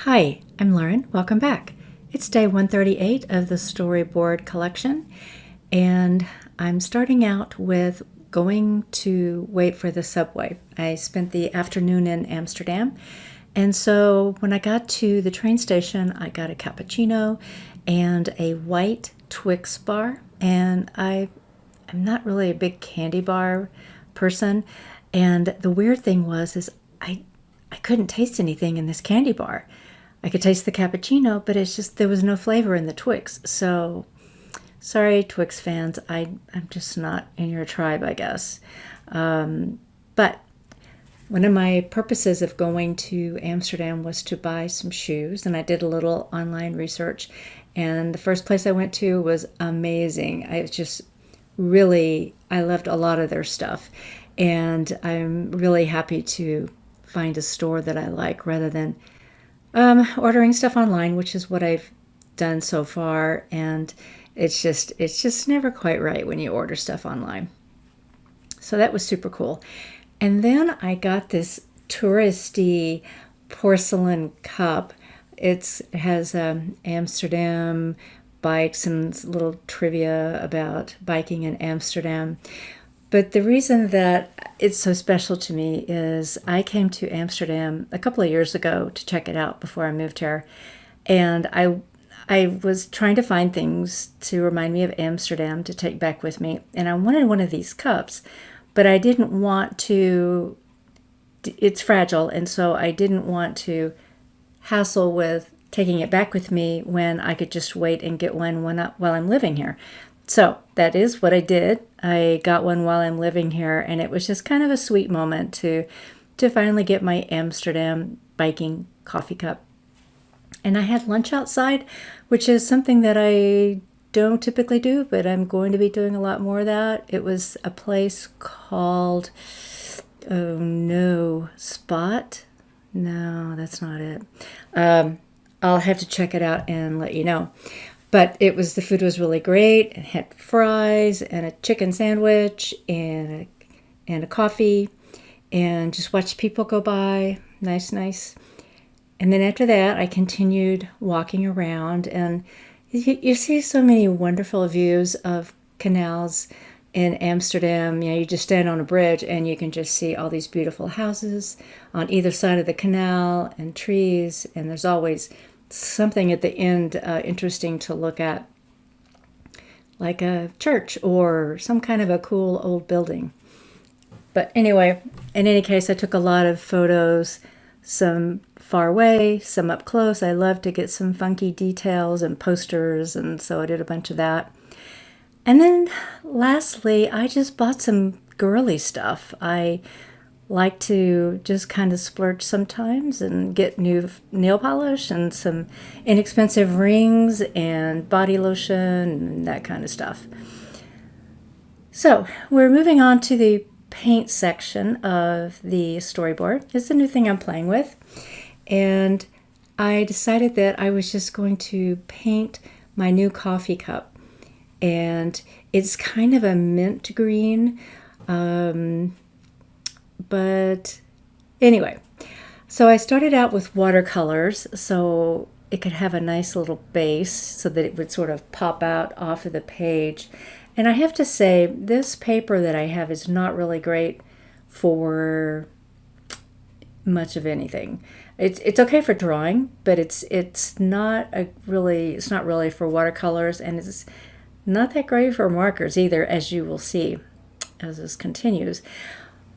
Hi, I'm Lauren. Welcome back. It's day 138 of the Storyboard collection, and I'm starting out with going to wait for the subway. I spent the afternoon in Amsterdam, and so when I got to the train station, I got a cappuccino and a white Twix bar, and I'm not really a big candy bar person, and the weird thing was is I couldn't taste anything in this candy bar. I could taste the cappuccino, but it's just there was no flavor in the Twix. So sorry, Twix fans, I'm just not in your tribe, I guess. But one of my purposes of going to Amsterdam was to buy some shoes, and I did a little online research. And the first place I went to was amazing. I was just really, I loved a lot of their stuff. And I'm really happy to find a store that I like rather than ordering stuff online, which is what I've done so far. And it's just never quite right when you order stuff online. So that was super cool. And then I got this touristy porcelain cup. It has Amsterdam bikes and little trivia about biking in Amsterdam. But the reason that it's so special to me is I came to Amsterdam a couple of years ago to check it out before I moved here. And I was trying to find things to remind me of Amsterdam to take back with me. And I wanted one of these cups, but I didn't want to, it's fragile. And so I didn't want to hassle with taking it back with me when I could just wait and get one while I'm living here. So that is what I did. I got one while I'm living here, and it was just kind of a sweet moment to finally get my Amsterdam biking coffee cup. And I had lunch outside, which is something that I don't typically do, but I'm going to be doing a lot more of that. It was a place called, oh no, Spot? No, that's not it. I'll have to check it out and let you know. But the food was really great. It had fries and a chicken sandwich and a coffee, and just watched people go by. Nice, nice. And then after that, I continued walking around, and you see so many wonderful views of canals in Amsterdam. You know, you just stand on a bridge and you can just see all these beautiful houses on either side of the canal and trees, and there's always something at the end interesting to look at, like a church or some kind of a cool old building. But anyway, in any case, I took a lot of photos, some far away, some up close. I love to get some funky details and posters, and so I did a bunch of that. And then lastly, I just bought some girly stuff. I like to just kind of splurge sometimes and get new nail polish and some inexpensive rings and body lotion and that kind of stuff. So we're moving on to the paint section of the storyboard. It's a new thing I'm playing with. And I decided that I was just going to paint my new coffee cup. And it's kind of a mint green. But anyway, so I started out with watercolors so it could have a nice little base so that it would sort of pop out off of the page. And I have to say, this paper that I have is not really great for much of anything. It's okay for drawing, but it's not really for watercolors, and it's not that great for markers either, as you will see as this continues.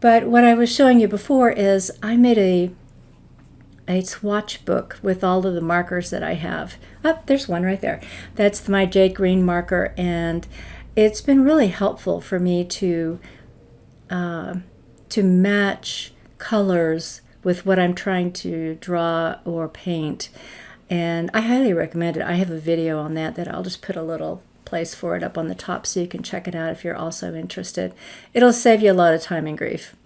But what I was showing you before is I made a swatch book with all of the markers that I have. Oh, there's one right there. That's my jade green marker, and it's been really helpful for me to match colors with what I'm trying to draw or paint. And I highly recommend it. I have a video on that I'll just put a little place for it up on the top so you can check it out if you're also interested. It'll save you a lot of time and grief.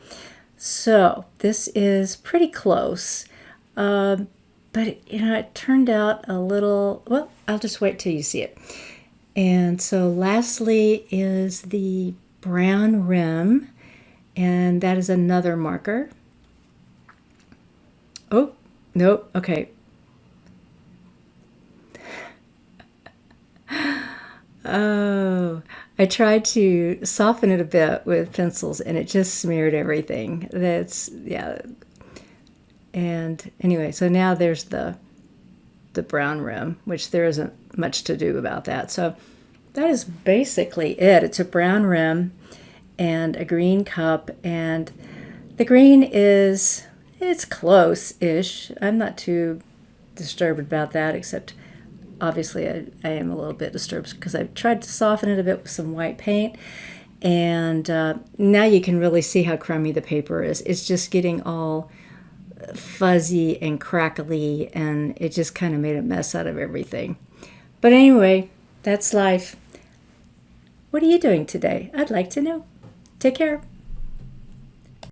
So this is pretty close, but it turned out a little, well, I'll just wait till you see it. And so lastly is the brown rim, and that is another marker. Oh, nope, okay. Oh, I tried to soften it a bit with pencils and it just smeared everything. That's, yeah. And anyway, so now there's the brown rim, which there isn't much to do about that. So that is basically it. It's a brown rim and a green cup, and the green is, it's close-ish. I'm not too disturbed about that, except obviously I am a little bit disturbed because I've tried to soften it a bit with some white paint, and now you can really see how crummy the paper is. It's just getting all fuzzy and crackly, and it just kind of made a mess out of everything. But anyway, that's life. What are you doing today? I'd like to know. Take care.